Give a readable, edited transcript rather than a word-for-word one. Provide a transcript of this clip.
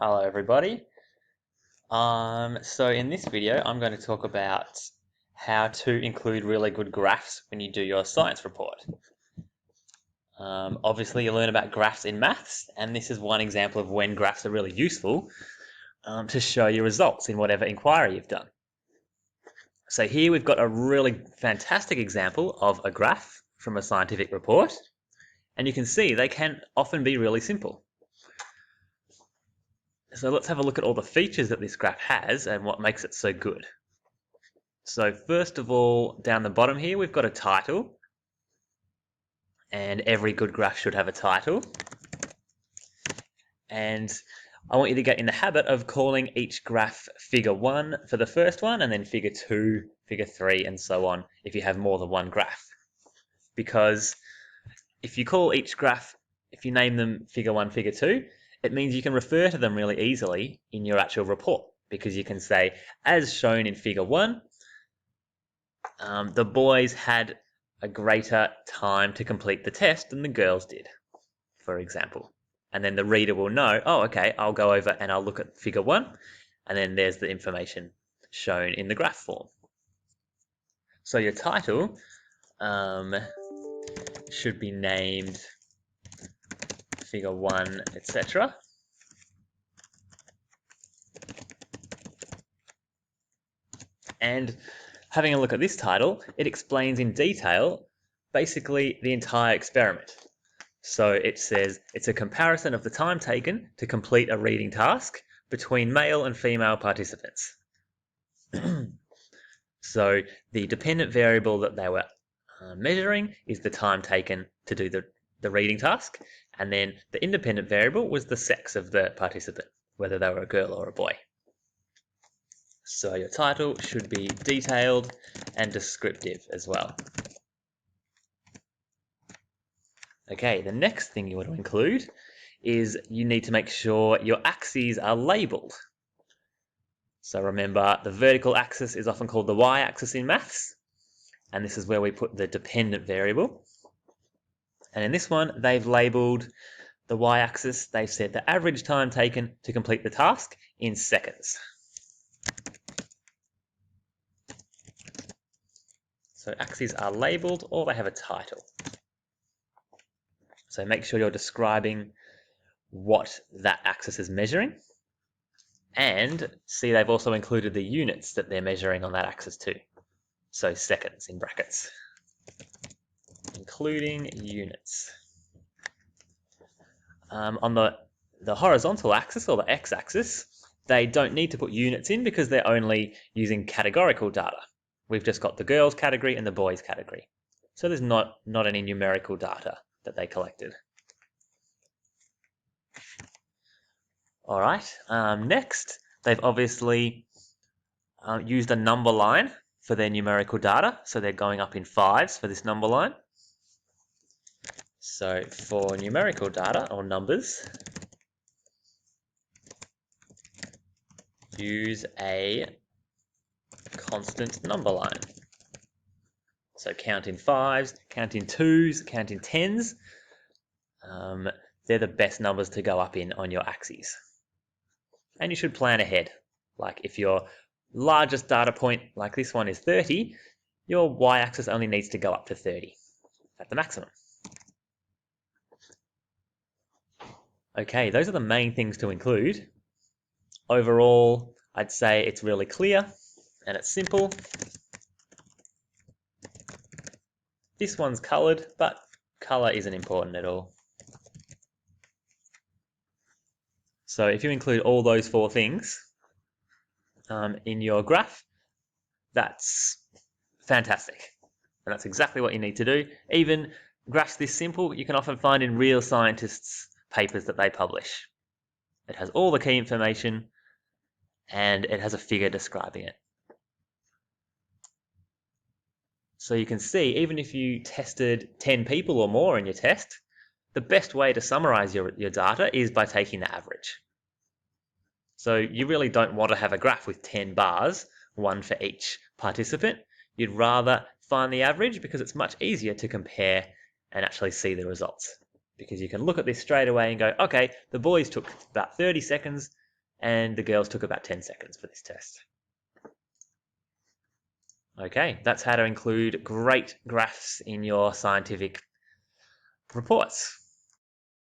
Hello everybody. So in this video, I'm going to talk about how to include really good graphs when you do your science report. Obviously, you learn about graphs in maths, and this is one example of when graphs are really useful to show your results in whatever inquiry you've done. So here we've got a really fantastic example of a graph from a scientific report, and you can see they can often be really simple. So let's have a look at all the features that this graph has and what makes it so good. So first of all, down the bottom here, we've got a title. And every good graph should have a title. And I want you to get in the habit of calling each graph figure 1 for the first one, and then figure 2, figure 3, and so on if you have more than one graph. Because if you call each graph, if you name them figure 1, figure 2, it means you can refer to them really easily in your actual report, because you can say, as shown in figure 1, the boys had a greater time to complete the test than the girls did, for example. And then the reader will know, oh, okay, I'll go over and I'll look at figure 1, and then there's the information shown in the graph form. So your title should be named figure 1, etc. And having a look at this title, it explains in detail basically the entire experiment. So it says it's a comparison of the time taken to complete a reading task between male and female participants. So the dependent variable that they were measuring is the time taken to do the reading task, and then the independent variable was the sex of the participant, whether they were a girl or a boy. So your title should be detailed and descriptive as well. Okay, the next thing you want to include is you need to make sure your axes are labelled. So remember, the vertical axis is often called the y-axis in maths, and this is where we put the dependent variable. And in this one, they've labelled the y-axis, they've said the average time taken to complete the task in seconds. So axes are labelled or they have a title. So make sure you're describing what that axis is measuring. And see, they've also included the units that they're measuring on that axis too. So seconds in brackets. Including units. On the horizontal axis, or the x-axis, they don't need to put units in because they're only using categorical data. We've just got the girls category and the boys category. So there's not any numerical data that they collected. All right, next, they've obviously used a number line for their numerical data. So they're going up in 5s for this number line. So for numerical data or numbers, use a constant number line. So count in 5s, count in 2s, count in 10s. They're the best numbers to go up in on your axes. And you should plan ahead. Like if your largest data point, like this one, is 30, your y-axis only needs to go up to 30 at the maximum. Okay, those are the main things to include. Overall, I'd say it's really clear and it's simple. This one's coloured, but colour isn't important at all. So if you include all those 4 things in your graph, that's fantastic. And that's exactly what you need to do. Even graphs this simple, you can often find in real scientists' papers that they publish. It has all the key information and it has a figure describing it. So you can see, even if you tested 10 people or more in your test, the best way to summarize your data is by taking the average. So you really don't want to have a graph with 10 bars, one for each participant. You'd rather find the average because it's much easier to compare and actually see the results. Because you can look at this straight away and go, okay, the boys took about 30 seconds and the girls took about 10 seconds for this test. Okay, that's how to include great graphs in your scientific reports.